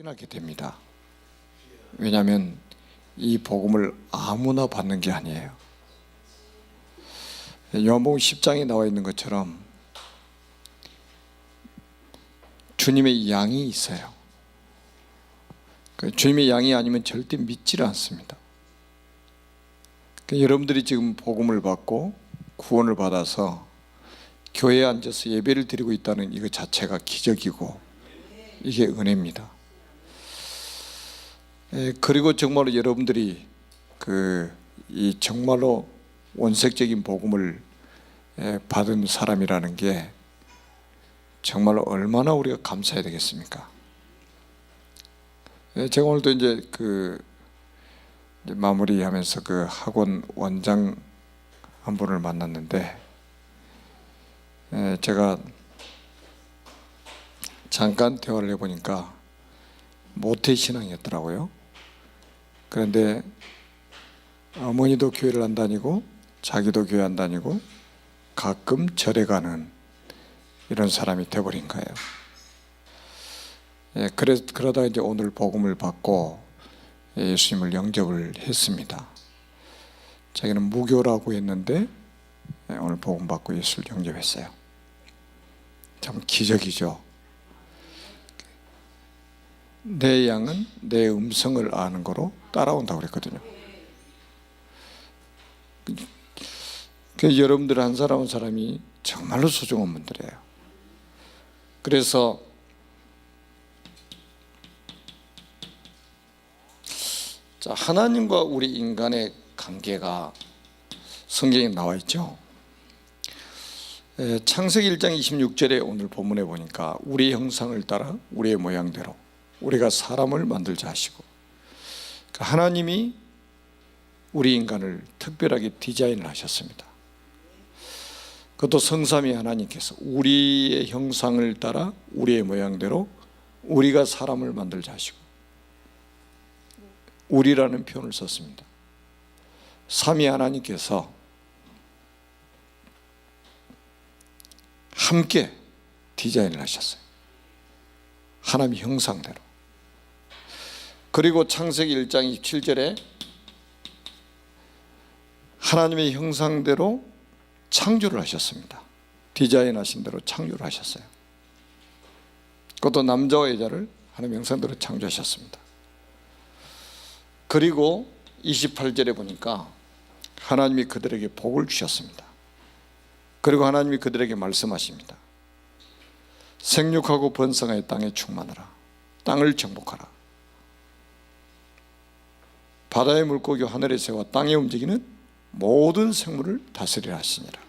하게 됩니다. 왜냐하면 이 복음을 아무나 받는 게 아니에요. 요한복음 10장에 나와 있는 것처럼 주님의 양이 있어요. 주님의 양이 아니면 절대 믿지를 않습니다. 여러분들이 지금 복음을 받고 구원을 받아서 교회에 앉아서 예배를 드리고 있다는 이것 자체가 기적이고 이게 은혜입니다. 그리고 정말로 여러분들이 이 정말로 원색적인 복음을 받은 사람이라는 게 정말로 얼마나 우리가 감사해야 되겠습니까? 제가 오늘도 이제 마무리하면서 학원 원장 한 분을 만났는데 제가 잠깐 대화를 해보니까 모태신앙이었더라고요. 그런데 어머니도 교회를 안 다니고 자기도 교회 안 다니고 가끔 절에 가는 이런 사람이 돼버린 거예요. 그러다가 이제 오늘 복음을 받고 예수님을 영접을 했습니다. 자기는 무교라고 했는데 오늘 복음 받고 예수를 영접했어요. 참 기적이죠. 내 양은 내 음성을 아는 거로 따라온다고 그랬거든요. 그래서 여러분들 한 사람 한 사람이 정말로 소중한 분들이에요. 그래서 하나님과 우리 인간의 관계가 성경에 나와 있죠. 창세기 1장 26절에 오늘 본문에 보니까 우리의 형상을 따라 우리의 모양대로 우리가 사람을 만들자 하시고, 하나님이 우리 인간을 특별하게 디자인을 하셨습니다. 그것도 성삼위 하나님께서 우리의 형상을 따라 우리의 모양대로 우리가 사람을 만들자 하시고, 우리라는 표현을 썼습니다. 삼위 하나님께서 함께 디자인을 하셨어요. 하나님 형상대로. 그리고 창세기 1장 27절에 하나님의 형상대로 창조를 하셨습니다. 디자인하신 대로 창조를 하셨어요. 그것도 남자와 여자를 하나님의 형상대로 창조하셨습니다. 그리고 28절에 보니까 하나님이 그들에게 복을 주셨습니다. 그리고 하나님이 그들에게 말씀하십니다. 생육하고 번성하여 땅에 충만하라. 땅을 정복하라. 바다의 물고기 하늘의 새와 땅에 움직이는 모든 생물을 다스리라 하시니라.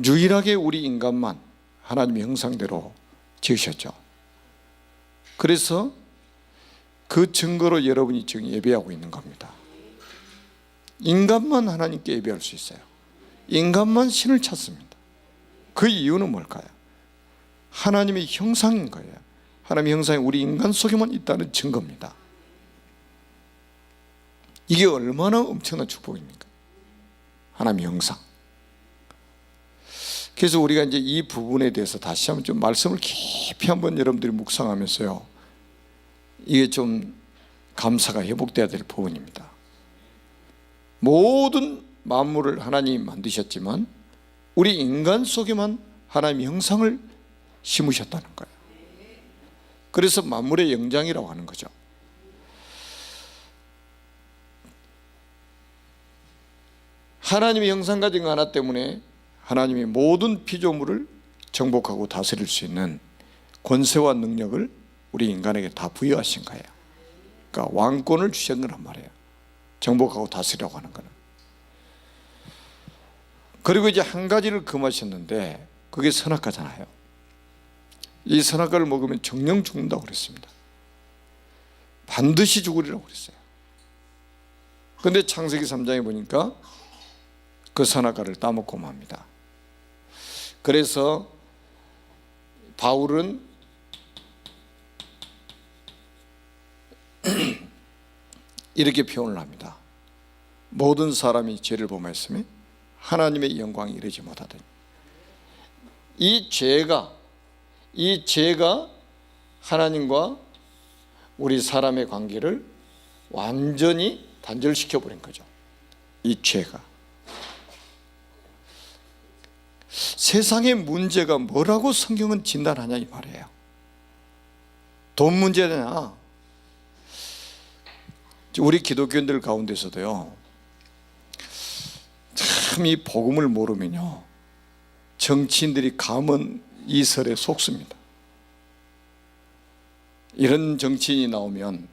유일하게 우리 인간만 하나님의 형상대로 지으셨죠. 그래서 그 증거로 여러분이 지금 예배하고 있는 겁니다. 인간만 하나님께 예배할 수 있어요. 인간만 신을 찾습니다. 그 이유는 뭘까요? 하나님의 형상인 거예요. 하나님의 형상이 우리 인간 속에만 있다는 증거입니다. 이게 얼마나 엄청난 축복입니까? 하나님의 형상. 그래서 우리가 이제 이 부분에 대해서 다시 한번 좀 말씀을 깊이 한번 여러분들이 묵상하면서요, 이게 좀 감사가 회복돼야 될 부분입니다. 모든 만물을 하나님이 만드셨지만 우리 인간 속에만 하나님의 형상을 심으셨다는 거예요. 그래서 만물의 영장이라고 하는 거죠. 하나님의 형상 가진 거 하나 때문에 하나님이 모든 피조물을 정복하고 다스릴 수 있는 권세와 능력을 우리 인간에게 다 부여하신 거예요. 그러니까 왕권을 주신 거란 말이에요. 정복하고 다스리라고 하는 거는. 그리고 이제 한 가지를 금하셨는데 그게 선악과잖아요. 이 선악과를 먹으면 정령 죽는다고 그랬습니다. 반드시 죽으리라고 그랬어요. 그런데 창세기 3장에 보니까 그 선악과를 따먹고 맙니다. 그래서 바울은 이렇게 표현을 합니다. 모든 사람이 죄를 범하였으며 하나님의 영광이 이르지 못하더니, 이 죄가 하나님과 우리 사람의 관계를 완전히 단절시켜 버린 거죠. 이 죄가. 세상의 문제가 뭐라고 성경은 진단하냐 이 말이에요. 돈 문제냐. 우리 기독교인들 가운데서도요, 참 이 복음을 모르면요, 정치인들이 감은 이설에 속습니다. 이런 정치인이 나오면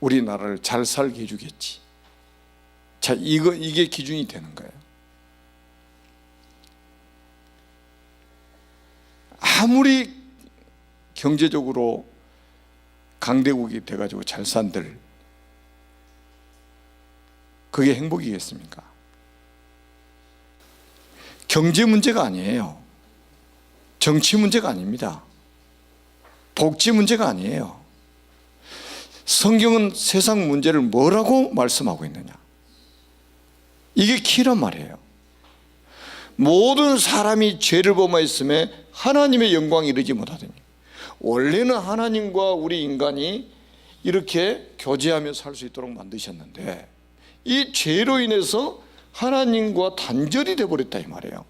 우리나라를 잘 살게 해주겠지. 자, 이게 기준이 되는 거예요. 아무리 경제적으로 강대국이 돼가지고 잘 산들, 그게 행복이겠습니까? 경제 문제가 아니에요. 정치 문제가 아닙니다. 복지 문제가 아니에요. 성경은 세상 문제를 뭐라고 말씀하고 있느냐, 이게 키란 말이에요. 모든 사람이 죄를 범하였음에 하나님의 영광이 이르지 못하더니. 원래는 하나님과 우리 인간이 이렇게 교제하며 살 수 있도록 만드셨는데 이 죄로 인해서 하나님과 단절이 되어버렸다 이 말이에요.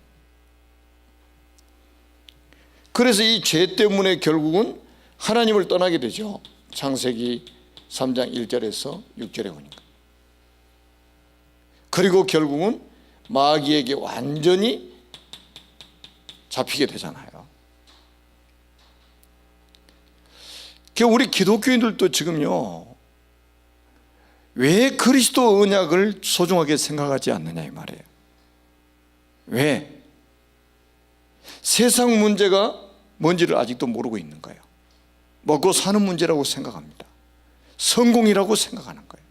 그래서 이 죄 때문에 결국은 하나님을 떠나게 되죠. 창세기 3장 1절에서 6절에 보니까. 그리고 결국은 마귀에게 완전히 잡히게 되잖아요. 우리 기독교인들도 지금요, 왜 그리스도 언약을 소중하게 생각하지 않느냐 이 말이에요. 왜? 세상 문제가 뭔지를 아직도 모르고 있는 거예요. 먹고 사는 문제라고 생각합니다. 성공이라고 생각하는 거예요.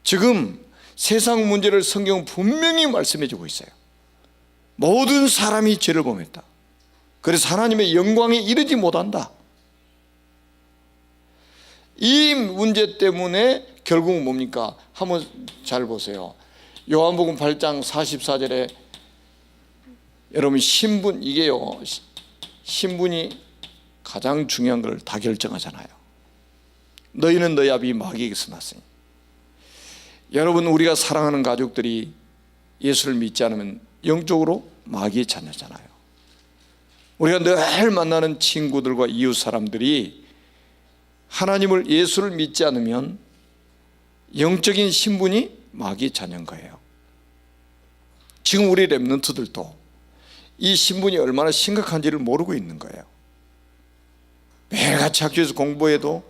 지금 세상 문제를 성경은 분명히 말씀해 주고 있어요. 모든 사람이 죄를 범했다. 그래서 하나님의 영광에 이르지 못한다. 이 문제 때문에 결국은 뭡니까? 한번 잘 보세요. 요한복음 8장 44절에 여러분 신분, 이게요, 신분이 가장 중요한 걸 다 결정하잖아요. 너희는 너희 아비 마귀에게서 났으니. 여러분, 우리가 사랑하는 가족들이 예수를 믿지 않으면 영적으로 마귀의 자녀잖아요. 우리가 늘 만나는 친구들과 이웃 사람들이 하나님을, 예수를 믿지 않으면 영적인 신분이 마귀의 자녀인 거예요. 지금 우리 렘넌트들도 이 신분이 얼마나 심각한지를 모르고 있는 거예요. 매일같이 학교에서 공부해도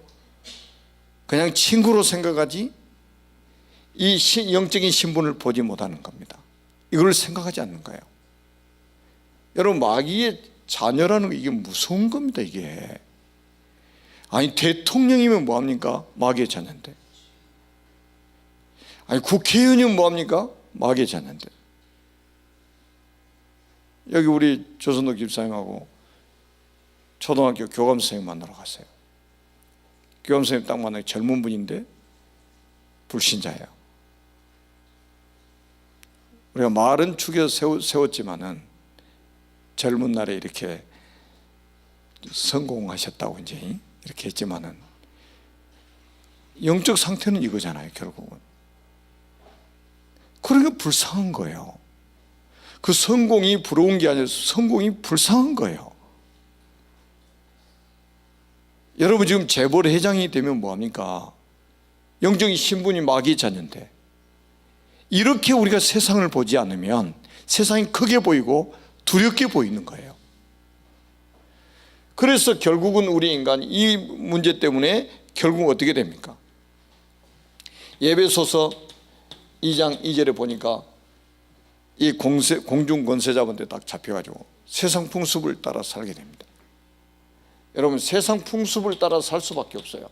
그냥 친구로 생각하지 이 영적인 신분을 보지 못하는 겁니다. 이걸 생각하지 않는 거예요. 여러분, 마귀의 자녀라는 거, 이게 무서운 겁니다. 이게 아니, 대통령이면 뭐합니까? 마귀의 자녀인데. 아니, 국회의원이면 뭐합니까? 마귀의 자녀인데. 여기 우리 조선도 집사님하고 초등학교 교감 선생님 만나러 갔어요. 교감 선생님 딱 만나기 젊은 분인데 불신자예요. 우리가 말은 죽여 세웠지만은 젊은 날에 이렇게 성공하셨다고 이제 이렇게 했지만은 영적 상태는 이거잖아요. 결국은. 그러니까 불쌍한 거예요. 그 성공이 부러운 게 아니라 성공이 불쌍한 거예요. 여러분, 지금 재벌 회장이 되면 뭐합니까? 영적인 신분이 마귀의 자녀인데, 이렇게 우리가 세상을 보지 않으면 세상이 크게 보이고 두렵게 보이는 거예요. 그래서 결국은 우리 인간이 이 문제 때문에 결국 어떻게 됩니까? 에베소서 2장 2절에 보니까 이 공중 권세자분한테 딱 잡혀가지고 세상 풍습을 따라 살게 됩니다. 여러분, 세상 풍습을 따라 살 수밖에 없어요.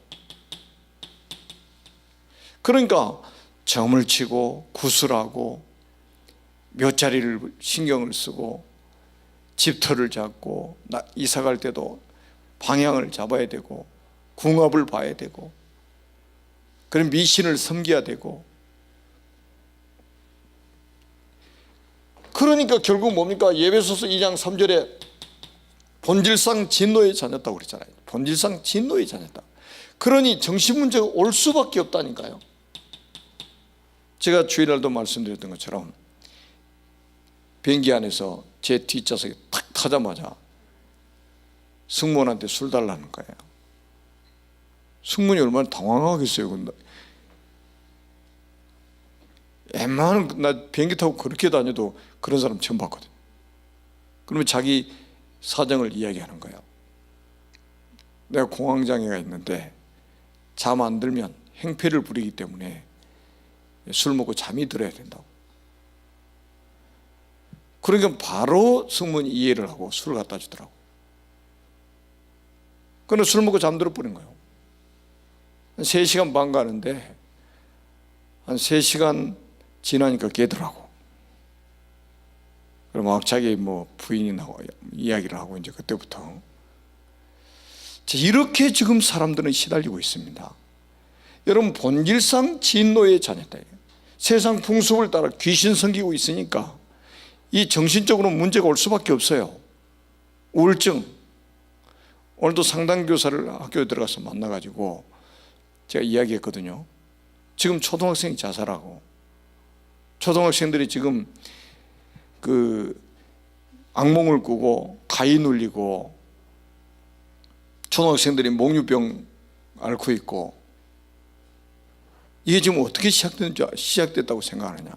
그러니까 점을 치고 구슬하고 몇 자리를 신경을 쓰고 집터를 잡고 이사 갈 때도 방향을 잡아야 되고 궁합을 봐야 되고 그런 미신을 섬겨야 되고, 그러니까 결국 뭡니까? 에베소서 2장 3절에 본질상 진노의 자녀다 그랬잖아요. 본질상 진노의 자녀다. 그러니 정신문제가 올 수밖에 없다니까요. 제가 주일날도 말씀드렸던 것처럼 비행기 안에서 제 뒷좌석에 탁 타자마자 승무원한테 술 달라는 거예요. 승무원이 얼마나 당황하겠어요. 근데 웬만한, 나 비행기 타고 그렇게 다녀도 그런 사람 처음 봤거든. 그러면 자기 사정을 이야기하는 거예요. 내가 공황장애가 있는데 잠 안 들면 행패를 부리기 때문에 술 먹고 잠이 들어야 된다고. 그러니까 바로 승무원이 이해를 하고 술을 갖다 주더라고. 그러나 술 먹고 잠들어 버린 거예요. 한 3시간 반 가는데 한 3시간 지나니까 깨더라고. 그럼 막 자기 뭐 부인이 나와 이야기를 하고 이제 그때부터 이렇게 지금 사람들은 시달리고 있습니다. 여러분, 본질상 진노의 자녀다. 세상 풍습을 따라 귀신 섬기고 있으니까 이 정신적으로 문제가 올 수밖에 없어요. 우울증. 오늘도 상담교사를 학교에 들어가서 만나가지고 제가 이야기했거든요. 지금 초등학생이 자살하고 초등학생들이 지금 그 악몽을 꾸고 가위 눌리고 초등학생들이 몽유병 앓고 있고, 이게 지금 어떻게 시작됐다고 생각하느냐?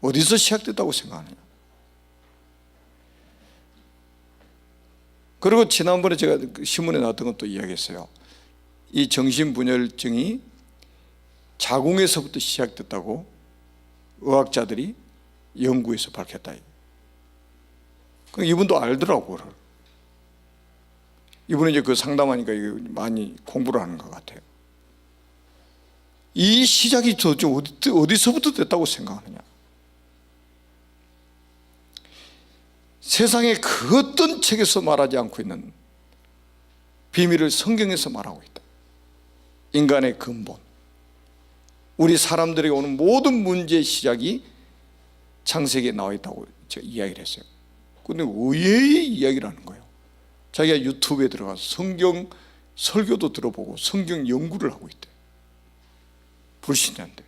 어디서 시작됐다고 생각하느냐? 그리고 지난번에 제가 신문에 나왔던 것도 이야기했어요. 이 정신분열증이 자궁에서부터 시작됐다고 의학자들이 연구에서 밝혔다. 이분도 알더라고요. 이분은 이제 그 상담하니까 많이 공부를 하는 것 같아요. 이 시작이 도대체 어디서부터 됐다고 생각하느냐? 세상에 그 어떤 책에서 말하지 않고 있는 비밀을 성경에서 말하고 있다. 인간의 근본, 우리 사람들에게 오는 모든 문제의 시작이 창세기에 나와 있다고 제가 이야기를 했어요. 그런데 의외의 이야기를 하는 거예요. 자기가 유튜브에 들어가서 성경 설교도 들어보고 성경 연구를 하고 있대. 불신자인데.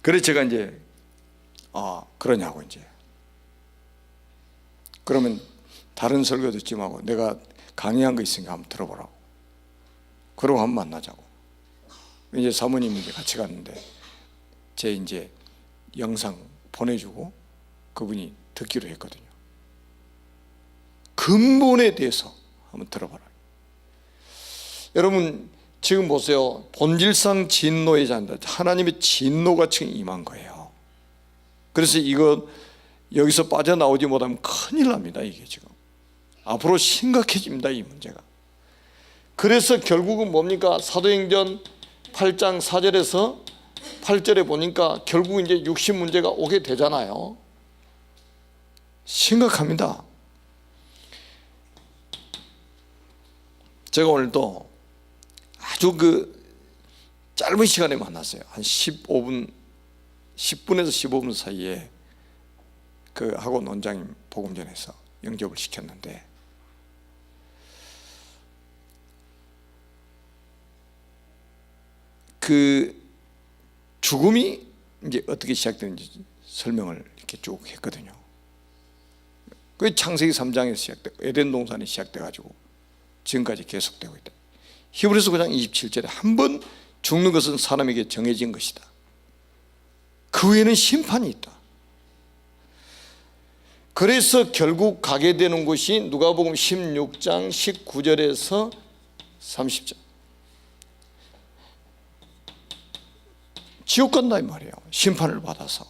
그래서 제가 이제 그러냐고 이제. 그러면 다른 설교 듣지 말고 내가 강의한 거 있으니까 한번 들어보라고. 그러고 한번 만나자고. 이제 사모님이 이제 같이 갔는데 제 이제 영상 보내주고 그분이 듣기로 했거든요. 근본에 대해서 한번 들어봐라. 여러분, 지금 보세요. 본질상 진노의 자녀다. 하나님의 진노가 지금 임한 거예요. 그래서 이거 여기서 빠져나오지 못하면 큰일 납니다. 이게 지금 앞으로 심각해집니다, 이 문제가. 그래서 결국은 뭡니까? 사도행전 8장 4절에서 8절에 보니까 결국 이제 육신 문제가 오게 되잖아요. 심각합니다. 제가 오늘도 아주 그 짧은 시간에 만났어요. 한 10분에서 15분 사이에 그 학원 원장님 복음전에서 영접을 시켰는데, 그 죽음이 이제 어떻게 시작되는지 설명을 이렇게 쭉 했거든요. 그 창세기 3장에서 시작되고 에덴 동산이 시작돼 가지고 지금까지 계속되고 있다. 히브리서 9장 27절에 한 번 죽는 것은 사람에게 정해진 것이다. 그 후에는 심판이 있다. 그래서 결국 가게 되는 곳이 누가복음 16장 19절에서 30절. 지옥 간다 이 말이에요. 심판을 받아서.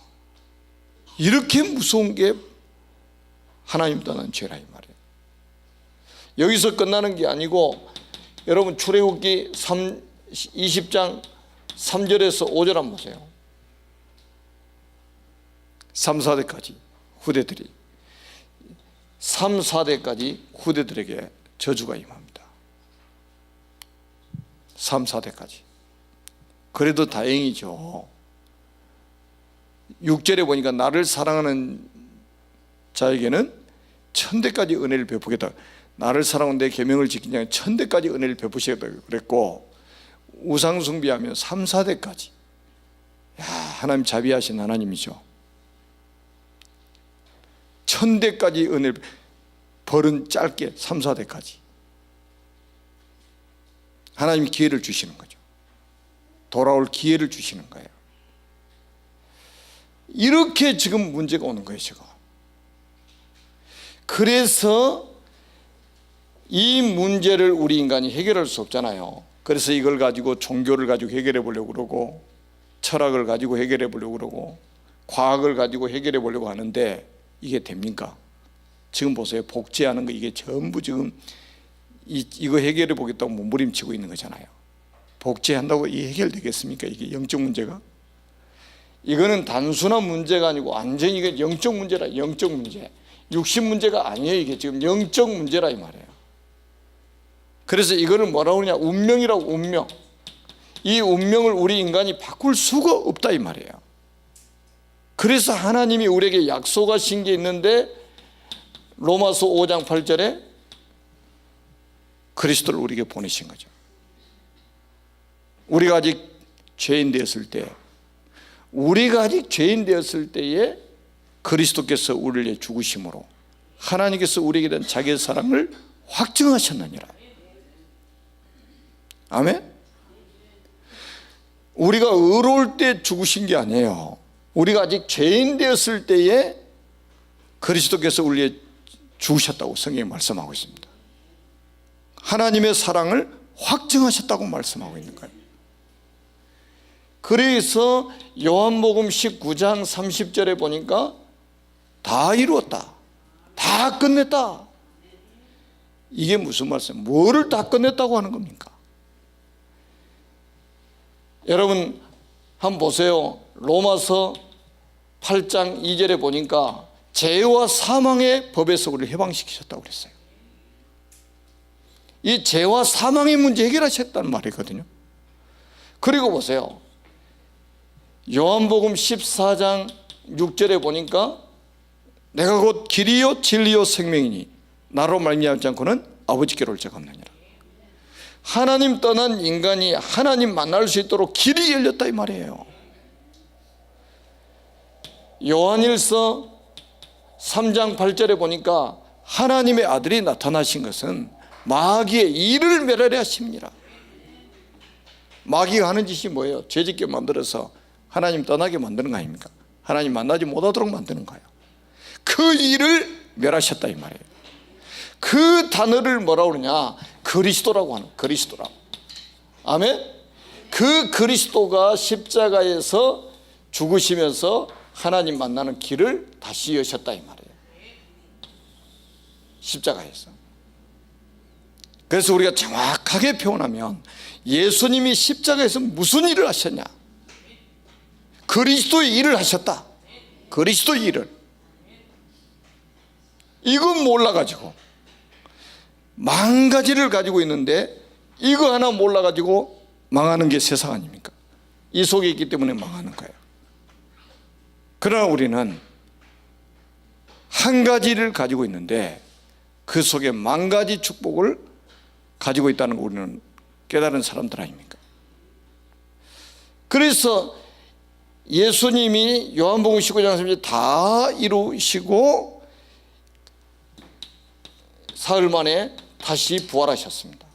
이렇게 무서운 게 하나님 떠난 죄라 이 말이에요. 여기서 끝나는 게 아니고 여러분 출애굽기 20장 3절에서 5절 한번 보세요. 3, 4대까지 후대들이 3, 4대까지 후대들에게 저주가 임합니다. 3, 4대까지. 그래도 다행이죠. 6절에 보니까 나를 사랑하는 자에게는 천대까지 은혜를 베푸겠다. 나를 사랑하는 내 계명을 지킨 자에게 천대까지 은혜를 베푸시겠다 그랬고, 우상 숭배하면 3, 4대까지. 야, 하나님 자비하신 하나님이죠. 천대까지 은혜를, 벌은 짧게 3, 4대까지 하나님이 기회를 주시는 거죠. 돌아올 기회를 주시는 거예요. 이렇게 지금 문제가 오는 거예요, 지금. 그래서 이 문제를 우리 인간이 해결할 수 없잖아요. 그래서 이걸 가지고 종교를 가지고 해결해 보려고 그러고, 철학을 가지고 해결해 보려고 그러고, 과학을 가지고 해결해 보려고 하는데 이게 됩니까? 지금 보세요. 복제하는 거, 이게 전부 지금 이거 해결해 보겠다고 몸부림치고 있는 거잖아요. 복제한다고 이 해결되겠습니까? 이게 영적 문제가? 이거는 단순한 문제가 아니고 완전히 이게 영적 문제라. 영적 문제, 육신 문제가 아니에요. 이게 지금 영적 문제라 이 말이에요. 그래서 이거를 뭐라고 그러냐, 운명이라고. 운명. 이 운명을 우리 인간이 바꿀 수가 없다 이 말이에요. 그래서 하나님이 우리에게 약속하신 게 있는데, 로마서 5장 8절에 그리스도를 우리에게 보내신 거죠. 우리가 아직 죄인 되었을 때, 에 그리스도께서 우리를 위해 죽으심으로 하나님께서 우리에게 대한 자기의 사랑을 확증하셨느니라. 아멘? 우리가 의로울 때 죽으신 게 아니에요. 우리가 아직 죄인 되었을 때에 그리스도께서 우리를 위해 죽으셨다고 성경이 말씀하고 있습니다. 하나님의 사랑을 확증하셨다고 말씀하고 있는 거예요. 그래서 요한복음 19장 30절에 보니까 다 이루었다, 다 끝냈다. 이게 무슨 말씀? 뭐를 다 끝냈다고 하는 겁니까? 여러분 한번 보세요. 로마서 8장 2절에 보니까 죄와 사망의 법에서 우리를 해방시키셨다고 그랬어요. 이 죄와 사망의 문제 해결하셨다는 말이거든요. 그리고 보세요. 요한복음 14장 6절에 보니까 내가 곧 길이요 진리요 생명이니 나로 말미암지 않고는 아버지께로 올 자가 없느니라. 하나님 떠난 인간이 하나님 만날 수 있도록 길이 열렸다 이 말이에요. 요한일서 3장 8절에 보니까 하나님의 아들이 나타나신 것은 마귀의 일을 멸하려 하십니다. 마귀가 하는 짓이 뭐예요? 죄짓게 만들어서 하나님 떠나게 만드는 거 아닙니까? 하나님 만나지 못하도록 만드는 거예요. 그 일을 멸하셨다 이 말이에요. 그 단어를 뭐라고 그러냐, 그리스도라고 하는, 그리스도라고. 아멘? 그 그리스도가 십자가에서 죽으시면서 하나님 만나는 길을 다시 여셨다 이 말이에요. 십자가에서. 그래서 우리가 정확하게 표현하면 예수님이 십자가에서 무슨 일을 하셨냐? 그리스도의 일을 하셨다. 그리스도의 일을. 이건 몰라가지고 만 가지를 가지고 있는데 이거 하나 몰라가지고 망하는 게 세상 아닙니까? 이 속에 있기 때문에 망하는 거예요. 그러나 우리는 한 가지를 가지고 있는데 그 속에 만 가지 축복을 가지고 있다는 거 우리는 깨달은 사람들 아닙니까? 그래서 예수님이 요한복음 19장 30절 다 이루시고 사흘 만에 다시 부활하셨습니다.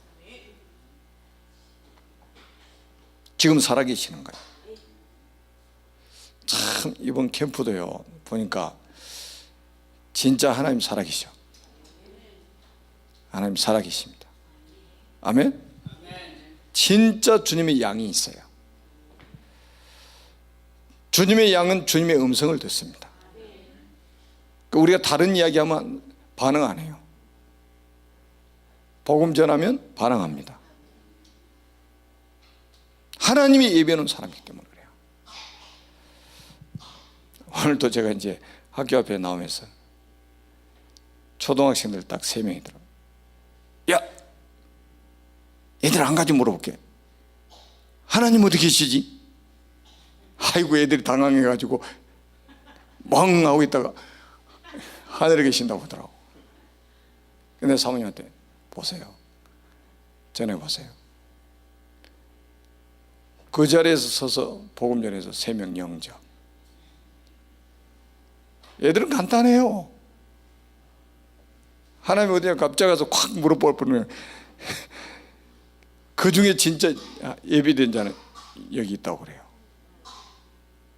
지금 살아계시는 거예요. 참 이번 캠프도요 보니까 진짜 하나님 살아계셔. 하나님 살아계십니다. 아멘? 진짜 주님의 양이 있어요. 주님의 양은 주님의 음성을 듣습니다. 우리가 다른 이야기하면 반응 안 해요. 복음 전하면 반응합니다. 하나님이 예배하는 사람이기 때문에 그래요. 오늘도 제가 이제 학교 앞에 나오면서 초등학생들 딱 3명이더라고요. 야, 애들 한 가지 물어볼게. 하나님 어디 계시지? 아이고 애들이 당황해가지고 멍 하고 있다가 하늘에 계신다고 하더라고. 근데 사모님한테 보세요, 전해보세요. 그 자리에서 서서 복음 전해서 3명 영접. 얘들은 간단해요. 하나님 어디냐 갑자기 가서 콱 물어볼 뻔해요. 그 중에 진짜 예비된 자는 여기 있다고 그래요.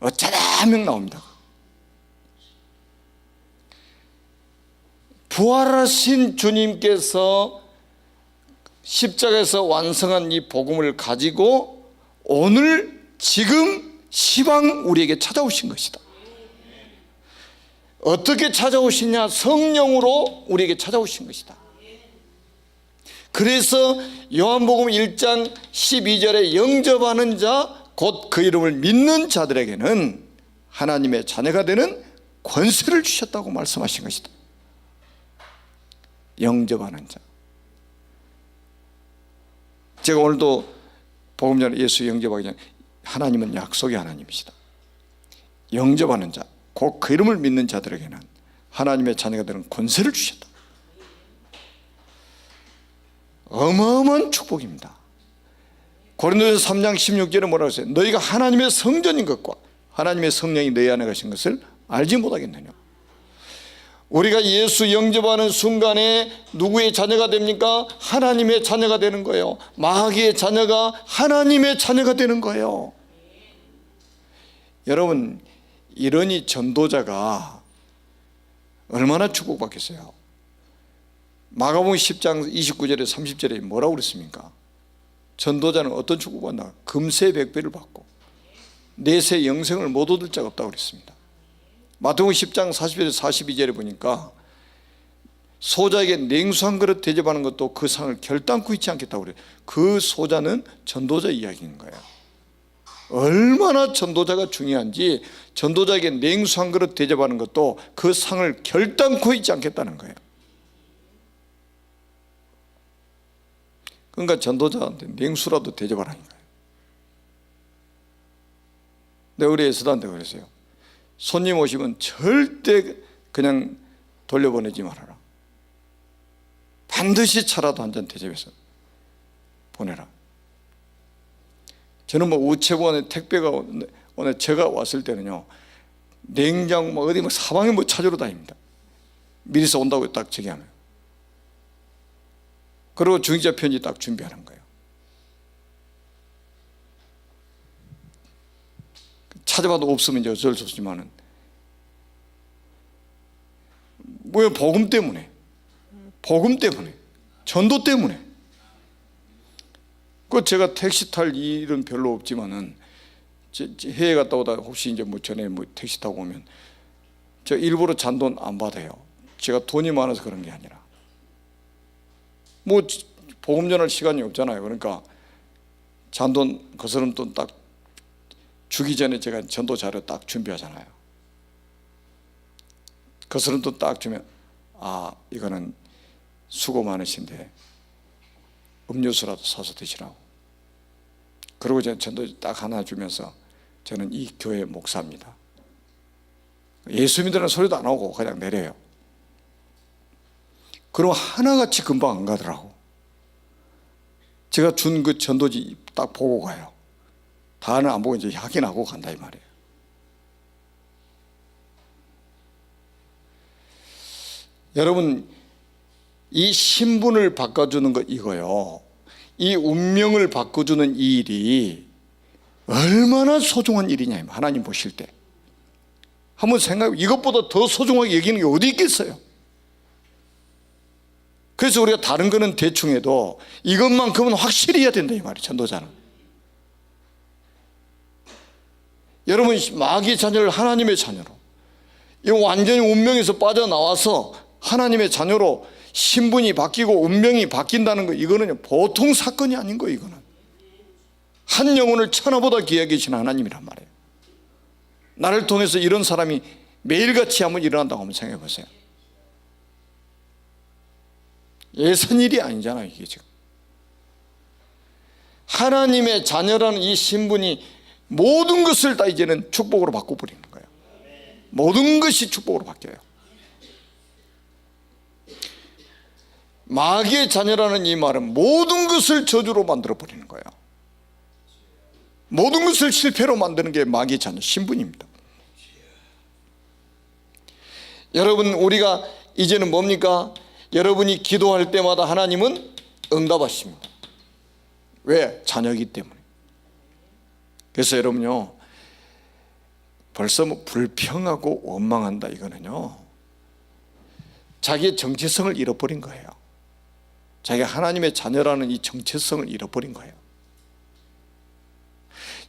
어쩌다 한 명 나옵니다. 부활하신 주님께서 십자가에서 완성한 이 복음을 가지고 오늘 지금 시방 우리에게 찾아오신 것이다. 어떻게 찾아오시냐? 성령으로 우리에게 찾아오신 것이다. 그래서 요한복음 1장 12절에 영접하는 자 곧 그 이름을 믿는 자들에게는 하나님의 자녀가 되는 권세를 주셨다고 말씀하신 것이다. 영접하는 자. 제가 오늘도 복음 전에 예수 영접하기 전에 하나님은 약속의 하나님이시다. 영접하는 자 곧 그 이름을 믿는 자들에게는 하나님의 자녀가 되는 권세를 주셨다. 어마어마한 축복입니다. 고린도전서 3장 16절에 뭐라고 했어요? 너희가 하나님의 성전인 것과 하나님의 성령이 너희 안에 가신 것을 알지 못하겠느냐. 우리가 예수 영접하는 순간에 누구의 자녀가 됩니까? 하나님의 자녀가 되는 거예요. 마귀의 자녀가 하나님의 자녀가 되는 거예요. 여러분, 이러니 전도자가 얼마나 축복받겠어요? 마가복음 10장 29절에 30절에 뭐라고 그랬습니까? 전도자는 어떤 축복받나? 금세 백배를 받고 내세 영생을 못 얻을 자가 없다고 그랬습니다. 마태복음 10장 40절에 42절에 보니까 소자에게 냉수 한 그릇 대접하는 것도 그 상을 결단코 잊지 않겠다고 그래요. 그 소자는 전도자 이야기인 거예요. 얼마나 전도자가 중요한지 전도자에게 냉수 한 그릇 대접하는 것도 그 상을 결단코 잊지 않겠다는 거예요. 그러니까 전도자한테 냉수라도 대접하라는 거예요. 내가 우리 에스더한테 그랬어요. 손님 오시면 절대 그냥 돌려보내지 말아라. 반드시 차라도 한 잔 대접해서 보내라. 저는 뭐 우체부에 택배가 오늘 제가 왔을 때는요, 냉장 뭐 어디 뭐 사방에 뭐 찾으러 다닙니다. 미리서 온다고 딱 저기하면. 그리고 중지자 편지 딱 준비하는 거예요. 찾아봐도 없으면 이제 어쩔 수 없지만은 왜? 복음 때문에, 전도 때문에. 그 제가 택시 탈 일은 별로 없지만은 해외 갔다 오다 혹시 이제 뭐 전에 뭐 택시 타고 오면 저 일부러 잔돈 안 받아요. 제가 돈이 많아서 그런 게 아니라 뭐 복음 전할 시간이 없잖아요. 그러니까 잔돈 거스름 돈 딱 주기 전에 제가 전도 자료 딱 준비하잖아요. 거스름 돈 딱 주면 아, 이거는 수고 많으신데 음료수라도 사서 드시라고. 그리고 제가 전도 딱 하나 주면서 저는 이 교회 목사입니다. 예수 믿으라는 소리도 안 하고 그냥 내려요. 그럼 하나같이 금방 안 가더라고. 제가 준 그 전도지 딱 보고 가요. 다는 안 보고 이제 확인하고 간다 이 말이에요. 여러분, 이 신분을 바꿔주는 거 이거요. 이 운명을 바꿔주는 이 일이 얼마나 소중한 일이냐, 하나님 보실 때. 한번 생각해. 이것보다 더 소중하게 여기는 게 어디 있겠어요? 그래서 우리가 다른 거는 대충 해도 이것만큼은 확실히 해야 된다 이 말이에요. 전도자는. 여러분, 마귀의 자녀를 하나님의 자녀로, 이 완전히 운명에서 빠져나와서 하나님의 자녀로 신분이 바뀌고 운명이 바뀐다는 거, 이거는 보통 사건이 아닌 거예요. 이거는 한 영혼을 천하보다 귀하게 계신 하나님이란 말이에요. 나를 통해서 이런 사람이 매일같이 한번 일어난다고 한번 생각해 보세요. 예선 일이 아니잖아요. 이게 지금 하나님의 자녀라는 이 신분이 모든 것을 다 이제는 축복으로 바꿔버리는 거예요. 모든 것이 축복으로 바뀌어요. 마귀의 자녀라는 이 말은 모든 것을 저주로 만들어 버리는 거예요. 모든 것을 실패로 만드는 게 마귀의 자녀 신분입니다. 여러분, 우리가 이제는 뭡니까? 여러분이 기도할 때마다 하나님은 응답하십니다. 왜? 자녀이기 때문에. 그래서 여러분요, 벌써 뭐 불평하고 원망한다, 이거는요 자기의 정체성을 잃어버린 거예요. 자기가 하나님의 자녀라는 이 정체성을 잃어버린 거예요.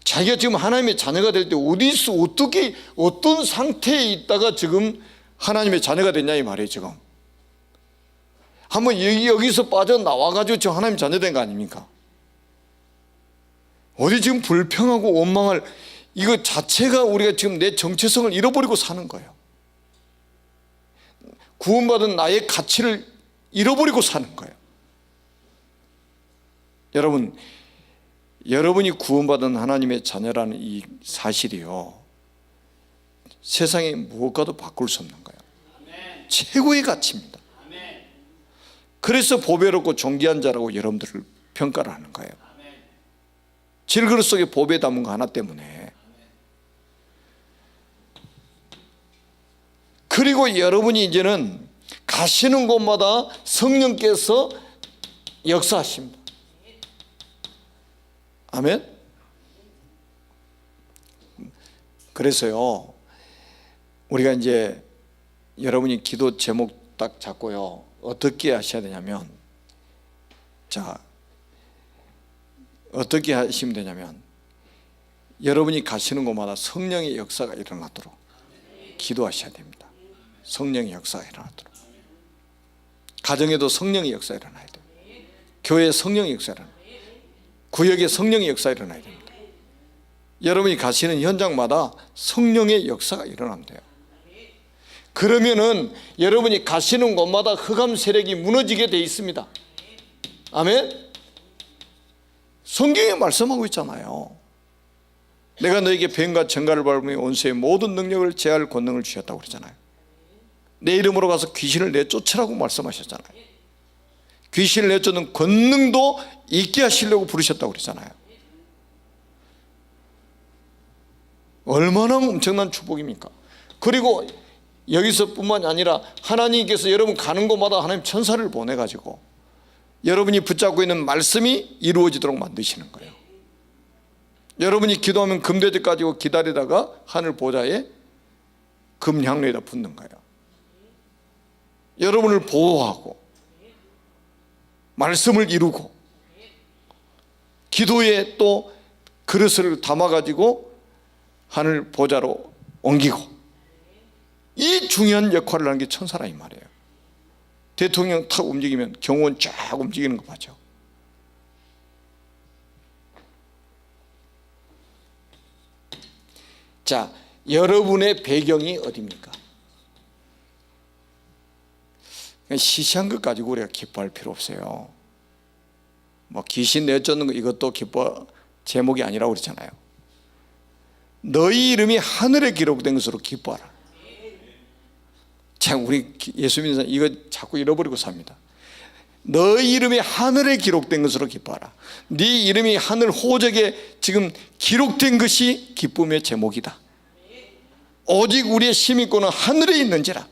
자기가 지금 하나님의 자녀가 될 때 어디서 어떻게 어떤 상태에 있다가 지금 하나님의 자녀가 됐냐 이 말이에요. 지금 한번 여기서 빠져나와가지고 지금 하나님 자녀 된 거 아닙니까? 어디 지금 불평하고 원망할 이거 자체가 우리가 지금 내 정체성을 잃어버리고 사는 거예요. 구원받은 나의 가치를 잃어버리고 사는 거예요. 여러분, 여러분이 구원받은 하나님의 자녀라는 이 사실이요 세상에 무엇과도 바꿀 수 없는 거예요. 아멘. 최고의 가치입니다. 아멘. 그래서 보배롭고 존귀한 자라고 여러분들을 평가를 하는 거예요. 아멘. 질그릇 속에 보배 담은 거 하나 때문에. 아멘. 그리고 여러분이 이제는 가시는 곳마다 성령께서 역사하십니다. 아멘. 그래서요 우리가 이제 여러분이 기도 제목 딱 잡고요 어떻게 하셔야 되냐면, 자 어떻게 하시면 되냐면 여러분이 가시는 곳마다 성령의 역사가 일어나도록 기도하셔야 됩니다. 성령의 역사가 일어나도록. 가정에도 성령의 역사가 일어나야 돼요. 교회에 성령의 역사가 일어나야 돼요. 구역에 성령의 역사가 일어나야 됩니다. 여러분이 가시는 현장마다 성령의 역사가 일어나면 돼요. 그러면은 여러분이 가시는 곳마다 흑암 세력이 무너지게 돼 있습니다. 아멘. 성경에 말씀하고 있잖아요. 내가 너에게 뱀과 정갈을 밟으며 온수의 모든 능력을 제할 권능을 주셨다고 그러잖아요. 내 이름으로 가서 귀신을 내쫓으라고 말씀하셨잖아요. 귀신을 내쫓는 권능도 있게 하시려고 부르셨다고 그러잖아요. 얼마나 엄청난 축복입니까? 그리고 여기서뿐만 아니라 하나님께서 여러분 가는 곳마다 하나님 천사를 보내가지고 여러분이 붙잡고 있는 말씀이 이루어지도록 만드시는 거예요. 여러분이 기도하면 금대접 가지고 기다리다가 하늘 보좌에 금향로에다 붙는 거예요. 여러분을 보호하고 말씀을 이루고 기도에 또 그릇을 담아가지고 하늘 보좌로 옮기고, 이 중요한 역할을 하는 게 천사라 이 말이에요. 대통령 탁 움직이면 경호원 쫙 움직이는 거 봤죠. 자, 여러분의 배경이 어디입니까? 시시한 것 가지고 우리가 기뻐할 필요 없어요. 뭐 귀신 내쫓는 거 이것도 기뻐 제목이 아니라고 그랬잖아요. 너희 이름이 하늘에 기록된 것으로 기뻐하라. 참 우리 예수 믿는 사람 이거 자꾸 잃어버리고 삽니다. 너희 이름이 하늘에 기록된 것으로 기뻐하라. 네 이름이 하늘 호적에 지금 기록된 것이 기쁨의 제목이다. 오직 우리의 시민권은 하늘에 있는지라.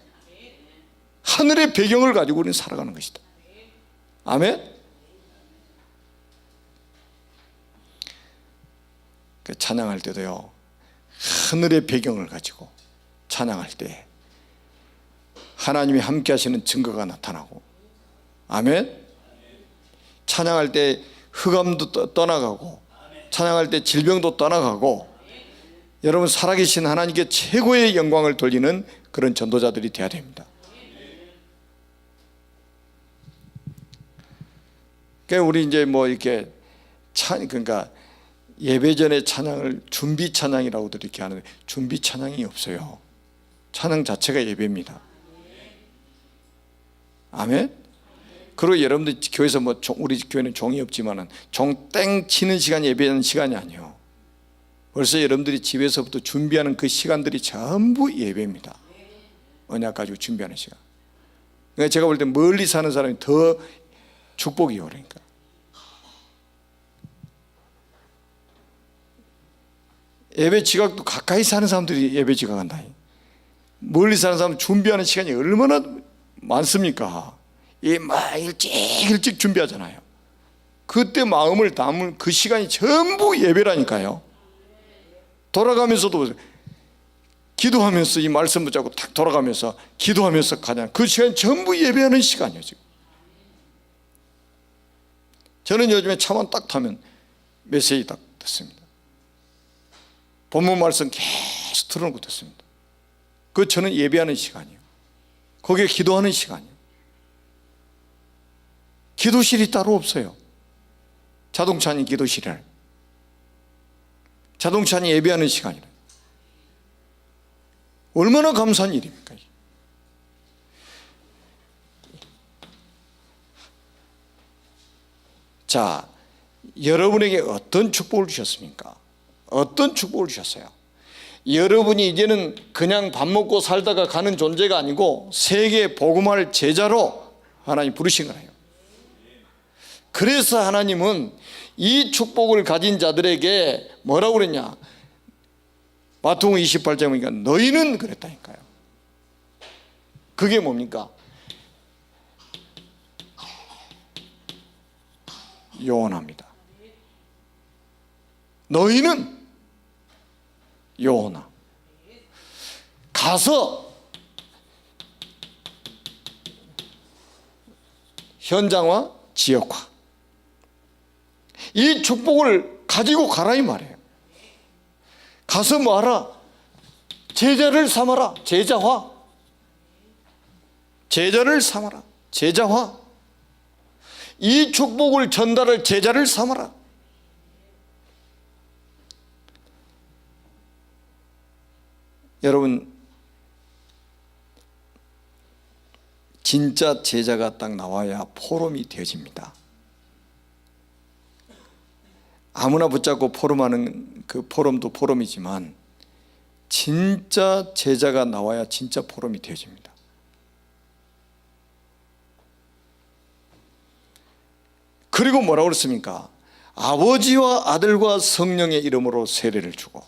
하늘의 배경을 가지고 우리는 살아가는 것이다. 아멘. 찬양할 때도요 하늘의 배경을 가지고 찬양할 때 하나님이 함께 하시는 증거가 나타나고, 아멘. 찬양할 때 흑암도 떠나가고 찬양할 때 질병도 떠나가고 여러분 살아계신 하나님께 최고의 영광을 돌리는 그런 전도자들이 되어야 됩니다. 그러니까 우리 이제 뭐 이렇게 그러니까 예배 전에 찬양을 준비 찬양이라고도 이렇게 하는데 준비 찬양이 없어요. 찬양 자체가 예배입니다. 아멘. 그리고 여러분들 교회에서 뭐 우리 교회는 종이 없지만은 종 땡 치는 시간이 예배하는 시간이 아니에요. 벌써 여러분들이 집에서부터 준비하는 그 시간들이 전부 예배입니다. 언약 가지고 준비하는 시간. 그러니까 제가 볼 때 멀리 사는 사람이 더 축복이요. 그러니까 예배 지각도 가까이 사는 사람들이 예배 지각한다. 멀리 사는 사람 준비하는 시간이 얼마나 많습니까? 막 일찍 준비하잖아요. 그때 마음을 담은 그 시간이 전부 예배라니까요. 돌아가면서도 기도하면서 이 말씀 붙잡고 탁 돌아가면서 기도하면서 가잖아요. 그 시간이 전부 예배하는 시간이에요. 지금 저는 요즘에 차만 딱 타면 메시지 딱 듣습니다. 본문 말씀 계속 틀어놓고 듣습니다. 그 저는 예배하는 시간이에요. 거기에 기도하는 시간이에요. 기도실이 따로 없어요. 자동차 안이 기도실이라, 자동차 안이 예배하는 시간이라. 얼마나 감사한 일입니까? 자, 여러분에게 어떤 축복을 주셨습니까? 어떤 축복을 주셨어요? 여러분이 이제는 그냥 밥 먹고 살다가 가는 존재가 아니고 세계 복음할 제자로 하나님 부르신 거예요. 그래서 하나님은 이 축복을 가진 자들에게 뭐라고 그랬냐? 마태복음 28장에 보니까 너희는 그랬다니까요. 그게 뭡니까? 요원합니다. 너희는 요원아. 가서 현장화, 지역화, 이 축복을 가지고 가라 이 말이에요. 가서 뭐하라? 제자를 삼아라. 제자화. 제자를 삼아라. 제자화. 이 축복을 전달할 제자를 삼아라. 여러분, 진짜 제자가 딱 나와야 포럼이 되어집니다. 아무나 붙잡고 포럼하는 그 포럼도 포럼이지만 진짜 제자가 나와야 진짜 포럼이 되어집니다. 그리고 뭐라고 그랬습니까? 아버지와 아들과 성령의 이름으로 세례를 주고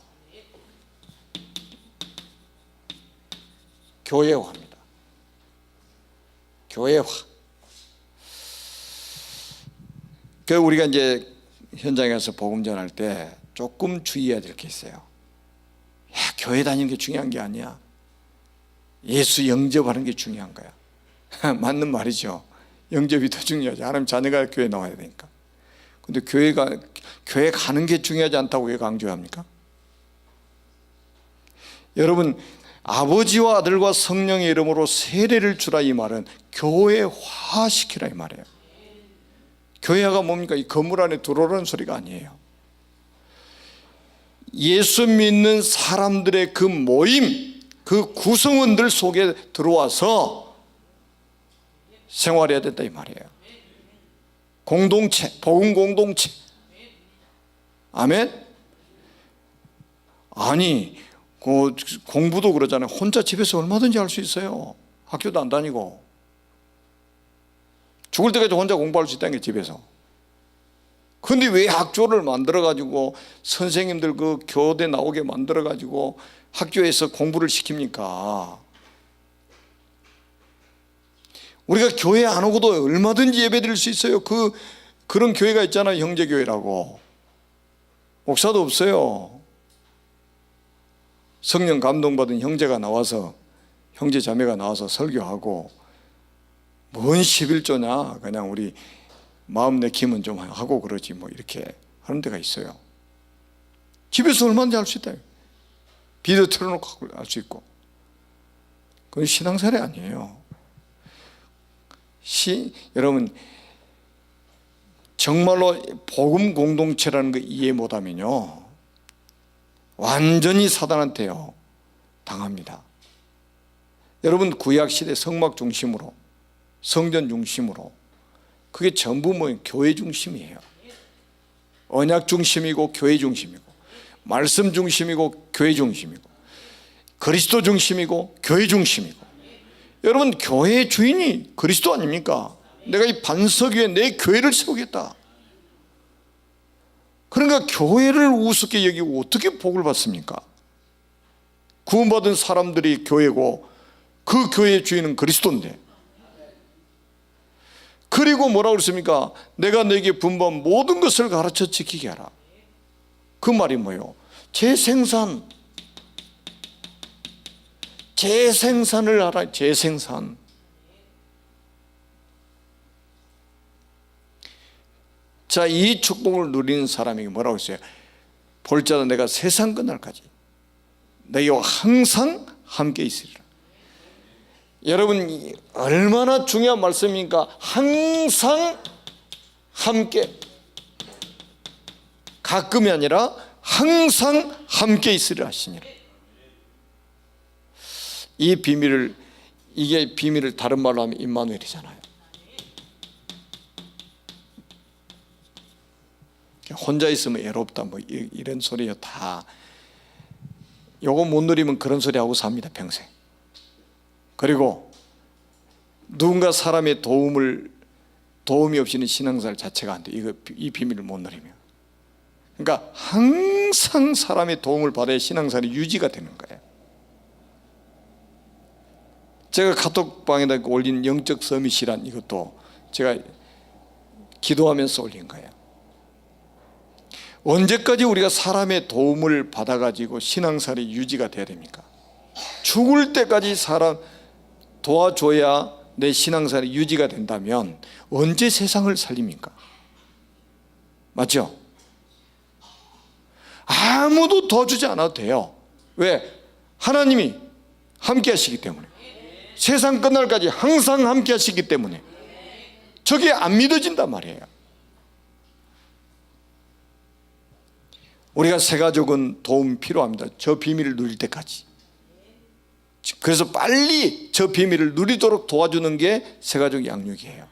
교회화합니다. 교회화. 그 우리가 이제 현장에 가서 복음 전할 때 조금 주의해야 될 게 있어요. 야, 교회 다니는 게 중요한 게 아니야. 예수 영접하는 게 중요한 거야. 맞는 말이죠. 영접이 더 중요하지. 하나님 자녀가 교회 나와야 되니까. 근데 교회 가는 게 중요하지 않다고 왜 강조합니까? 여러분, 아버지와 아들과 성령의 이름으로 세례를 주라 이 말은 교회화시키라 이 말이에요. 교회가 뭡니까? 이 건물 안에 들어오라는 소리가 아니에요. 예수 믿는 사람들의 그 모임, 그 구성원들 속에 들어와서 생활해야 된다 이 말이에요. 공동체, 복음 공동체. 아멘? 아니, 공부도 그러잖아요. 혼자 집에서 얼마든지 할 수 있어요. 학교도 안 다니고. 죽을 때까지 혼자 공부할 수 있다는 게 집에서. 근데 왜 학교를 만들어가지고 선생님들 그 교대 나오게 만들어가지고 학교에서 공부를 시킵니까? 우리가 교회 안 오고도 얼마든지 예배 드릴 수 있어요. 그런 교회가 있잖아요. 형제교회라고. 목사도 없어요. 성령 감동받은 형제가 나와서, 형제 자매가 나와서 설교하고, 뭔 11조냐 그냥 우리 마음 내키면 좀 하고 그러지 뭐 이렇게 하는 데가 있어요. 집에서 얼마든지 할 수 있다. 비디오 틀어놓고 할 수 있고. 그건 신앙생활이 아니에요. 여러분, 정말로 복음 공동체라는 거 이해 못하면요 완전히 사단한테요 당합니다. 여러분, 구약시대 성막 중심으로, 성전 중심으로, 그게 전부 뭐 교회 중심이에요. 언약 중심이고 교회 중심이고, 말씀 중심이고 교회 중심이고, 그리스도 중심이고 교회 중심이고, 여러분, 교회의 주인이 그리스도 아닙니까? 내가 이 반석 위에 내 교회를 세우겠다. 그러니까 교회를 우습게 여기고 어떻게 복을 받습니까? 구원받은 사람들이 교회고 그 교회의 주인은 그리스도인데, 그리고 뭐라고 그랬습니까? 내가 너에게 분부한 모든 것을 가르쳐 지키게 하라. 그 말이 뭐예요? 재생산을 하라. 재생산. 자, 이 축복을 누리는 사람에게 뭐라고 했어요? 볼지어다 내가 세상 끝날까지 너희와 항상 함께 있으리라. 여러분, 얼마나 중요한 말씀입니까? 항상 함께, 가끔이 아니라 항상 함께 있으리라 하시니라. 이 비밀을, 이게 비밀을 다른 말로 하면 임마누엘이잖아요. 혼자 있으면 외롭다 뭐 이런 소리요. 다 요거 못 누리면 그런 소리 하고 삽니다, 평생. 그리고 누군가 사람의 도움이 없이는 신앙생활 자체가 안 돼. 이 비밀을 못 누리면. 그러니까 항상 사람의 도움을 받아야 신앙생활이 유지가 되는 거예요. 제가 카톡방에다 올린 영적 서밋이란 이것도 제가 기도하면서 올린 거예요. 언제까지 우리가 사람의 도움을 받아가지고 신앙생활이 유지가 돼야 됩니까? 죽을 때까지 사람 도와줘야 내 신앙생활이 유지가 된다면 언제 세상을 살립니까? 맞죠? 아무도 도와주지 않아도 돼요. 왜? 하나님이 함께 하시기 때문에. 세상 끝날까지 항상 함께 하시기 때문에. 저게 안 믿어진단 말이에요. 우리가 새가족은 도움 필요합니다. 저 비밀을 누릴 때까지. 그래서 빨리 저 비밀을 누리도록 도와주는 게 새가족 양육이에요.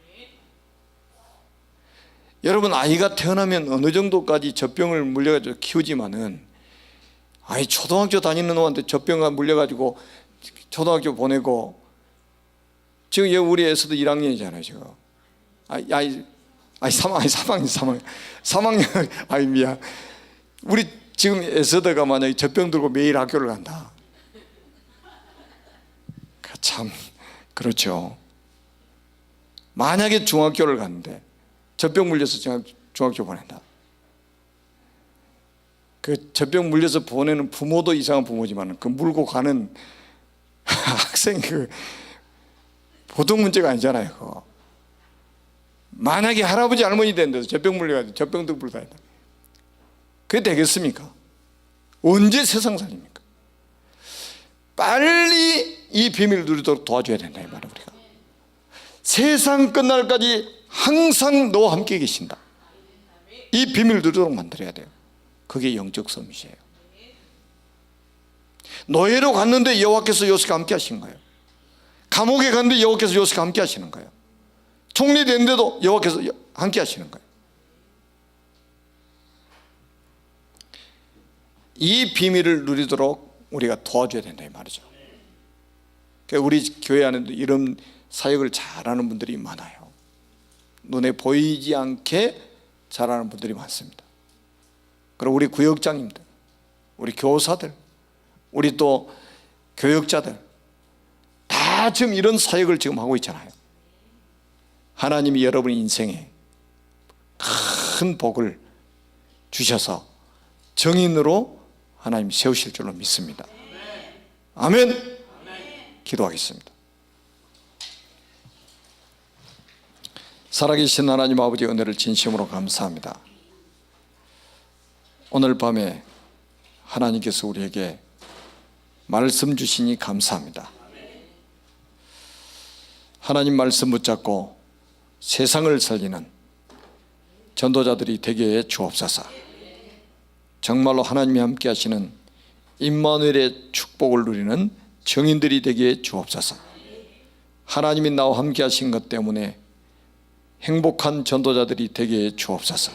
여러분, 아이가 태어나면 어느 정도까지 젖병을 물려가지고 키우지만은, 아이 초등학교 다니는 놈한테 젖병 물려가지고 초등학교 보내고, 지금 우리 애서도 1학년이잖아요 지금. 3학년. 아이 미안. 우리 지금 에서드가 만약에 젖병 들고 매일 학교를 간다. 참 그렇죠. 만약에 중학교를 갔는데 젖병 물려서 중학교 보낸다. 그 젖병 물려서 보내는 부모도 이상한 부모지만 그 물고 가는 학생 보통 문제가 아니잖아요. 그거. 만약에 할아버지 할머니 되는데도 젖병 물려가지고 젖병 들고 다닌다. 그게 되겠습니까? 언제 세상 살립니까? 빨리 이 비밀을 누리도록 도와줘야 된다 이 말이에요. 우리가 세상 끝날까지 항상 너와 함께 계신다. 이 비밀을 누리도록 만들어야 돼요. 그게 영적 서밋이에요. 노예로 갔는데 여호와께서 요셉과 함께 하신 거예요. 감옥에 갔는데 여호와께서 요셉과 함께 하시는 거예요. 총리 됐는데도 여호와께서 함께 하시는 거예요. 이 비밀을 누리도록 우리가 도와줘야 된다 이 말이죠. 우리 교회 안에도 이런 사역을 잘하는 분들이 많아요. 눈에 보이지 않게 잘하는 분들이 많습니다. 그리고 우리 구역장님들, 우리 교사들, 우리 또 교역자들 다 지금 이런 사역을 지금 하고 있잖아요. 하나님이 여러분 인생에 큰 복을 주셔서 정인으로 하나님 세우실 줄로 믿습니다. 아멘. 기도하겠습니다. 살아계신 하나님 아버지, 은혜를 진심으로 감사합니다. 오늘 밤에 하나님께서 우리에게 말씀 주시니 감사합니다. 하나님 말씀 붙잡고 세상을 살리는 전도자들이 되게 해 주옵소서. 정말로 하나님이 함께 하시는 임마누엘의 축복을 누리는 정인들이 되게 해 주옵소서. 하나님이 나와 함께 하신 것 때문에 행복한 전도자들이 되게 해 주옵소서.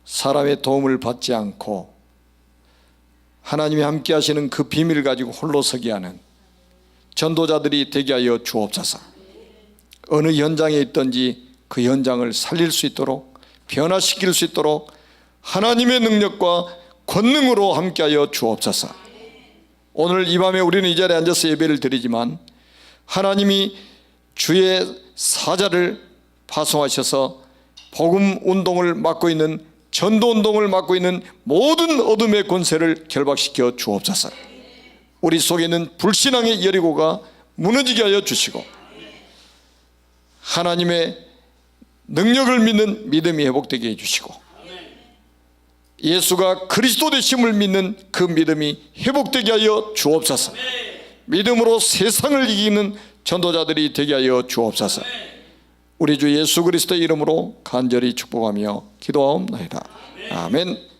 사람의 도움을 받지 않고 하나님이 함께 하시는 그 비밀을 가지고 홀로 서게 하는 전도자들이 되게 하여 주옵소서. 어느 현장에 있든지 그 현장을 살릴 수 있도록, 변화시킬 수 있도록 하나님의 능력과 권능으로 함께하여 주옵소서. 오늘 이 밤에 우리는 이 자리에 앉아서 예배를 드리지만 하나님이 주의 사자를 파송하셔서 복음 운동을 맡고 있는, 전도 운동을 맡고 있는 모든 어둠의 권세를 결박시켜 주옵소서. 우리 속에 있는 불신앙의 여리고가 무너지게 하여 주시고 하나님의 능력을 믿는 믿음이 회복되게 해주시고 예수가 그리스도 되심을 믿는 그 믿음이 회복되게 하여 주옵소서. 믿음으로 세상을 이기는 전도자들이 되게 하여 주옵소서. 우리 주 예수 그리스도의 이름으로 간절히 축복하며 기도하옵나이다. 아멘.